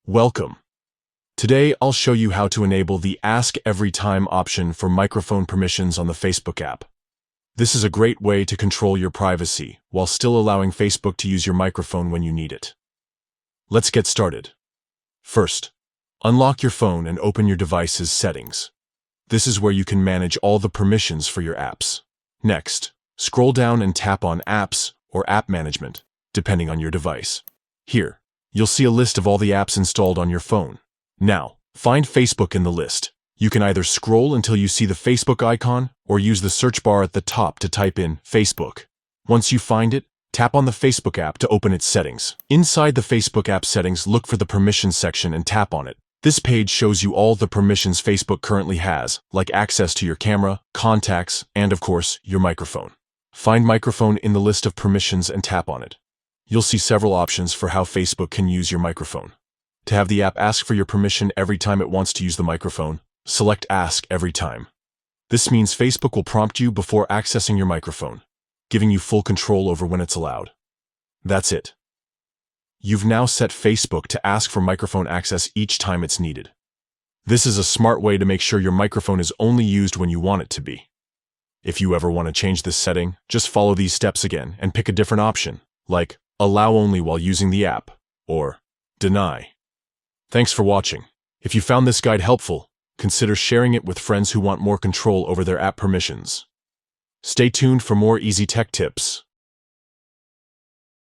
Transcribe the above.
Welcome. Today, I'll show you how to enable the Ask Every Time option for microphone permissions on the Facebook app. This is a great way to control your privacy while still allowing Facebook to use your microphone when you need it. Let's get started. First, unlock your phone and open your device's settings. This is where you can manage all the permissions for your apps. Next, scroll down and tap on Apps or App Management, depending on your device. Here, you'll see a list of all the apps installed on your phone. Now, find Facebook in the list. You can either scroll until you see the Facebook icon or use the search bar at the top to type in Facebook. Once you find it, tap on the Facebook app to open its settings. Inside the Facebook app settings, look for the permissions section and tap on it. This page shows you all the permissions Facebook currently has, like access to your camera, contacts, and of course, your microphone. Find microphone in the list of permissions and tap on it. You'll see several options for how Facebook can use your microphone. To have the app ask for your permission every time it wants to use the microphone, select Ask Every Time. This means Facebook will prompt you before accessing your microphone, giving you full control over when it's allowed. That's it. You've now set Facebook to ask for microphone access each time it's needed. This is a smart way to make sure your microphone is only used when you want it to be. If you ever want to change this setting, just follow these steps again and pick a different option, like Allow only while using the app, or Deny. Thanks for watching. If you found this guide helpful, consider sharing it with friends who want more control over their app permissions. Stay tuned for more easy tech tips.